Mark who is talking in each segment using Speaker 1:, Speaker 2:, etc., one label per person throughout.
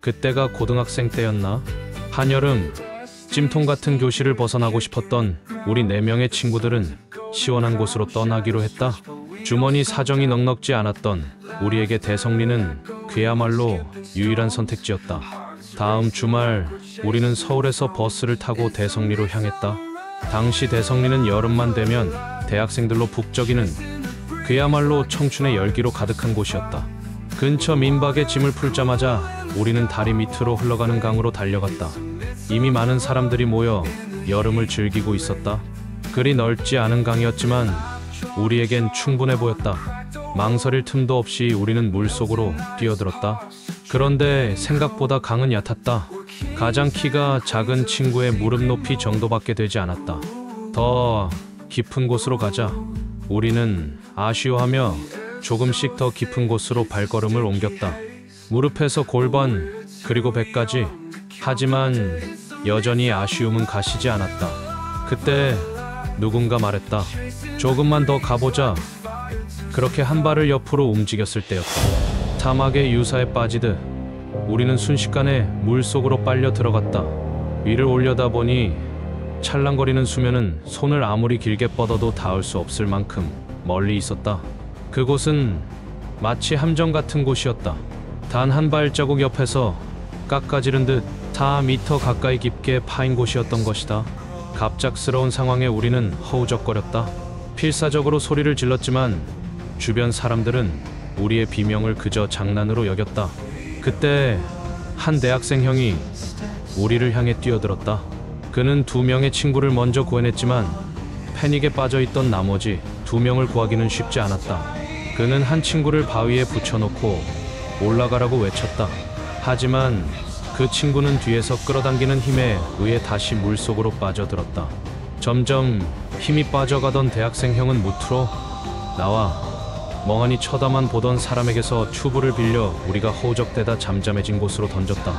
Speaker 1: 그때가 고등학생 때였나? 한여름, 찜통 같은 교실을 벗어나고 싶었던 우리 4명의 친구들은 시원한 곳으로 떠나기로 했다. 주머니 사정이 넉넉지 않았던 우리에게 대성리는 그야말로 유일한 선택지였다. 다음 주말 우리는 서울에서 버스를 타고 대성리로 향했다. 당시 대성리는 여름만 되면 대학생들로 북적이는 그야말로 청춘의 열기로 가득한 곳이었다. 근처 민박에 짐을 풀자마자 우리는 다리 밑으로 흘러가는 강으로 달려갔다. 이미 많은 사람들이 모여 여름을 즐기고 있었다. 그리 넓지 않은 강이었지만 우리에겐 충분해 보였다. 망설일 틈도 없이 우리는 물속으로 뛰어들었다. 그런데 생각보다 강은 얕았다. 가장 키가 작은 친구의 무릎 높이 정도밖에 되지 않았다. 더 깊은 곳으로 가자. 우리는 아쉬워하며 조금씩 더 깊은 곳으로 발걸음을 옮겼다. 무릎에서 골반 그리고 배까지. 하지만 여전히 아쉬움은 가시지 않았다. 그때 누군가 말했다. 조금만 더 가보자. 그렇게 한 발을 옆으로 움직였을 때였다. 사막의 유사에 빠지듯 우리는 순식간에 물속으로 빨려 들어갔다. 위를 올려다보니 찰랑거리는 수면은 손을 아무리 길게 뻗어도 닿을 수 없을 만큼 멀리 있었다. 그곳은 마치 함정 같은 곳이었다. 단 한 발자국 옆에서 깎아지른 듯 4m 가까이 깊게 파인 곳이었던 것이다. 갑작스러운 상황에 우리는 허우적거렸다. 필사적으로 소리를 질렀지만 주변 사람들은 우리의 비명을 그저 장난으로 여겼다. 그때 한 대학생 형이 우리를 향해 뛰어들었다. 그는 2명의 친구를 먼저 구해냈지만 패닉에 빠져있던 나머지 2명을 구하기는 쉽지 않았다. 그는 한 친구를 바위에 붙여놓고 올라가라고 외쳤다. 하지만 그 친구는 뒤에서 끌어당기는 힘에 의해 다시 물속으로 빠져들었다. 점점 힘이 빠져가던 대학생 형은 무트로 나와 멍하니 쳐다만 보던 사람에게서 튜브를 빌려 우리가 허우적대다 잠잠해진 곳으로 던졌다.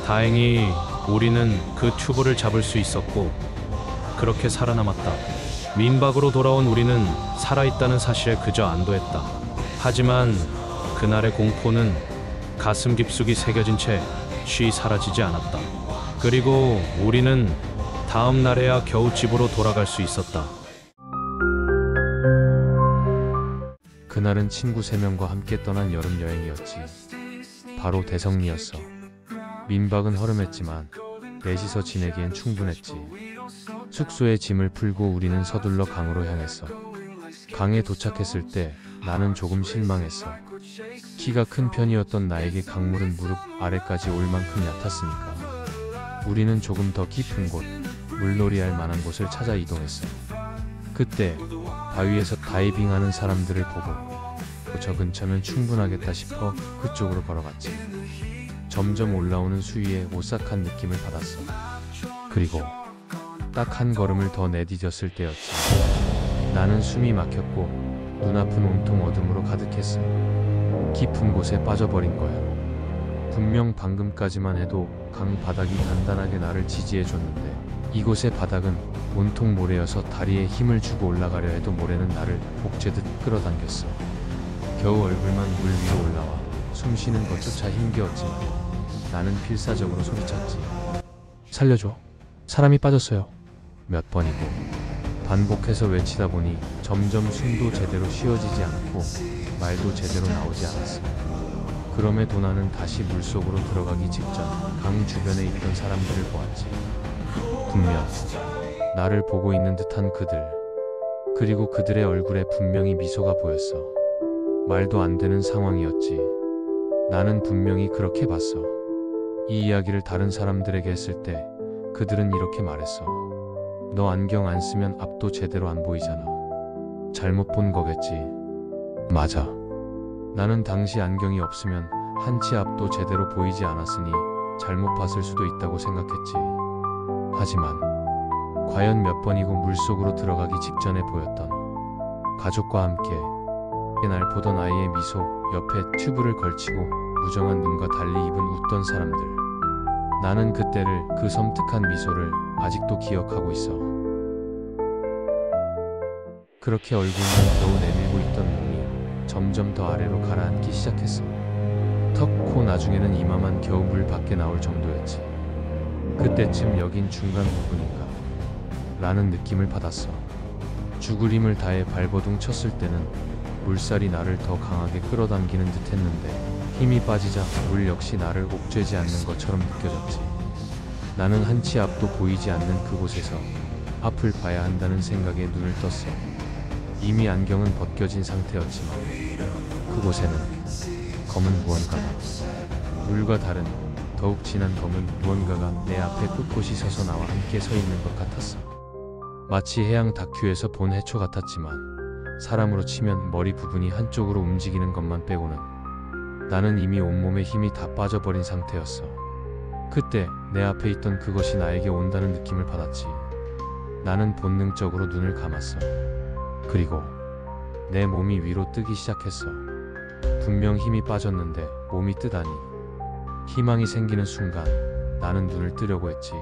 Speaker 1: 다행히 우리는 그 튜브를 잡을 수 있었고 그렇게 살아남았다. 민박으로 돌아온 우리는 살아있다는 사실에 그저 안도했다. 하지만 그날의 공포는 가슴 깊숙이 새겨진 채 쉬 사라지지 않았다. 그리고 우리는 다음 날에야 겨우 집으로 돌아갈 수 있었다.
Speaker 2: 그날은 친구 3명과 함께 떠난 여름 여행이었지. 바로 대성리였어. 민박은 허름했지만 넷이서 지내기엔 충분했지. 숙소에 짐을 풀고 우리는 서둘러 강으로 향했어. 강에 도착했을 때 나는 조금 실망했어. 키가 큰 편이었던 나에게 강물은 무릎 아래까지 올 만큼 얕았으니까. 우리는 조금 더 깊은 곳, 물놀이할 만한 곳을 찾아 이동했어. 그때 바위에서 다이빙하는 사람들을 보고 저 근처면 충분하겠다 싶어 그쪽으로 걸어갔지. 점점 올라오는 수위에 오싹한 느낌을 받았어. 그리고 딱 한 걸음을 더 내디뎠을 때였지. 나는 숨이 막혔고 눈앞은 온통 어둠으로 가득했어. 깊은 곳에 빠져버린 거야. 분명 방금까지만 해도 강 바닥이 단단하게 나를 지지해줬는데 이곳의 바닥은 온통 모래여서 다리에 힘을 주고 올라가려 해도 모래는 나를 복제듯 끌어당겼어. 겨우 얼굴만 물 위로 올라와 숨쉬는 것조차 힘겨웠지만 나는 필사적으로 소리쳤지. 살려줘. 사람이 빠졌어요. 몇 번이고 반복해서 외치다 보니 점점 숨도 제대로 쉬어지지 않고 말도 제대로 나오지 않았어. 그럼에도 나는 다시 물속으로 들어가기 직전 강 주변에 있던 사람들을 보았지. 분명 나를 보고 있는 듯한 그들. 그리고 그들의 얼굴에 분명히 미소가 보였어. 말도 안 되는 상황이었지. 나는 분명히 그렇게 봤어. 이 이야기를 다른 사람들에게 했을 때 그들은 이렇게 말했어. 너 안경 안 쓰면 앞도 제대로 안 보이잖아. 잘못 본 거겠지. 맞아. 나는 당시 안경이 없으면 한치 앞도 제대로 보이지 않았으니 잘못 봤을 수도 있다고 생각했지. 하지만 과연 몇 번이고 물속으로 들어가기 직전에 보였던 가족과 함께 날 보던 아이의 미소, 옆에 튜브를 걸치고 무정한 눈과 달리 입은 웃던 사람들. 나는 그때를, 그 섬뜩한 미소를 아직도 기억하고 있어. 그렇게 얼굴만 겨우 내밀고 있던 몸이 점점 더 아래로 가라앉기 시작했어. 턱, 코, 나중에는 이마만 겨우 물 밖에 나올 정도였지. 그때쯤 여긴 중간 부분인가 라는 느낌을 받았어. 죽을 힘을 다해 발버둥 쳤을 때는 물살이 나를 더 강하게 끌어당기는 듯 했는데 힘이 빠지자 물 역시 나를 옥죄지 않는 것처럼 느껴졌지. 나는 한치 앞도 보이지 않는 그곳에서 앞을 봐야 한다는 생각에 눈을 떴어. 이미 안경은 벗겨진 상태였지만 그곳에는 검은 무언가가, 물과 다른 더욱 진한 검은 무언가가 내 앞에 꿋꿋이 서서 나와 함께 서 있는 것 같았어. 마치 해양 다큐에서 본 해초 같았지만 사람으로 치면 머리 부분이 한쪽으로 움직이는 것만 빼고는 나는 이미 온몸에 힘이 다 빠져버린 상태였어. 그때 내 앞에 있던 그것이 나에게 온다는 느낌을 받았지. 나는 본능적으로 눈을 감았어. 그리고 내 몸이 위로 뜨기 시작했어. 분명 힘이 빠졌는데 몸이 뜨다니. 희망이 생기는 순간 나는 눈을 뜨려고 했지.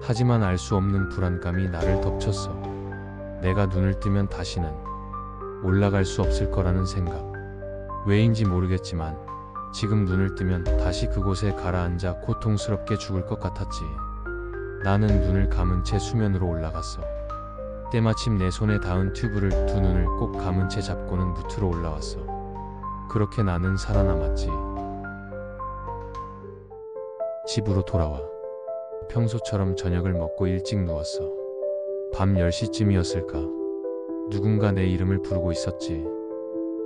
Speaker 2: 하지만 알 수 없는 불안감이 나를 덮쳤어. 내가 눈을 뜨면 다시는 올라갈 수 없을 거라는 생각. 왜인지 모르겠지만 지금 눈을 뜨면 다시 그곳에 가라앉아 고통스럽게 죽을 것 같았지. 나는 눈을 감은 채 수면으로 올라갔어. 때마침 내 손에 닿은 튜브를 두 눈을 꼭 감은 채 잡고는 무트로 올라왔어. 그렇게 나는 살아남았지. 집으로 돌아와 평소처럼 저녁을 먹고 일찍 누웠어. 밤 10시쯤이었을까. 누군가 내 이름을 부르고 있었지.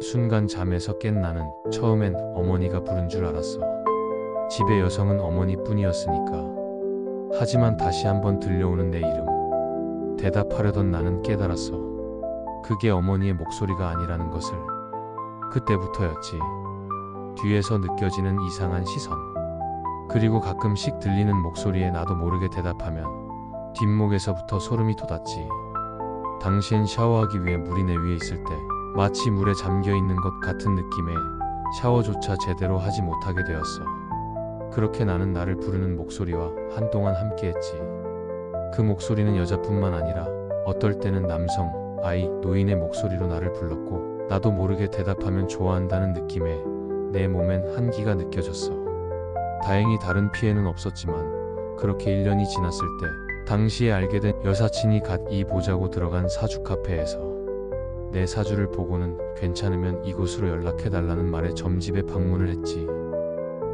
Speaker 2: 순간 잠에서 깬 나는 처음엔 어머니가 부른 줄 알았어. 집의 여성은 어머니뿐이었으니까. 하지만 다시 한번 들려오는 내 이름. 대답하려던 나는 깨달았어. 그게 어머니의 목소리가 아니라는 것을. 그때부터였지. 뒤에서 느껴지는 이상한 시선. 그리고 가끔씩 들리는 목소리에 나도 모르게 대답하면 뒷목에서부터 소름이 돋았지. 당시엔 샤워하기 위해 물이 내 위에 있을 때 마치 물에 잠겨있는 것 같은 느낌에 샤워조차 제대로 하지 못하게 되었어. 그렇게 나는 나를 부르는 목소리와 한동안 함께했지. 그 목소리는 여자뿐만 아니라 어떨 때는 남성, 아이, 노인의 목소리로 나를 불렀고 나도 모르게 대답하면 좋아한다는 느낌에 내 몸엔 한기가 느껴졌어. 다행히 다른 피해는 없었지만 그렇게 1년이 지났을 때 당시에 알게 된 여사친이 갓 이 보자고 들어간 사주 카페에서 내 사주를 보고는 괜찮으면 이곳으로 연락해달라는 말에 점집에 방문을 했지.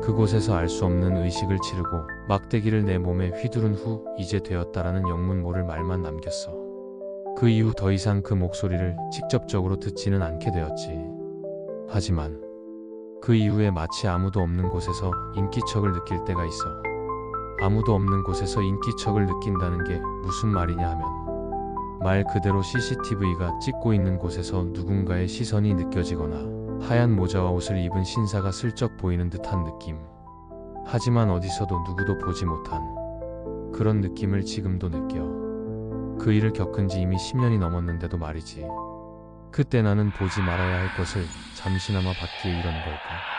Speaker 2: 그곳에서 알 수 없는 의식을 치르고 막대기를 내 몸에 휘두른 후 이제 되었다라는 영문 모를 말만 남겼어. 그 이후 더 이상 그 목소리를 직접적으로 듣지는 않게 되었지. 하지만 그 이후에 마치 아무도 없는 곳에서 인기척을 느낄 때가 있어. 아무도 없는 곳에서 인기척을 느낀다는 게 무슨 말이냐 하면 말 그대로 CCTV가 찍고 있는 곳에서 누군가의 시선이 느껴지거나 하얀 모자와 옷을 입은 신사가 슬쩍 보이는 듯한 느낌. 하지만 어디서도 누구도 보지 못한 그런 느낌을 지금도 느껴. 그 일을 겪은 지 이미 10년이 넘었는데도 말이지. 그때 나는 보지 말아야 할 것을 잠시나마 봤기에 이런 걸까?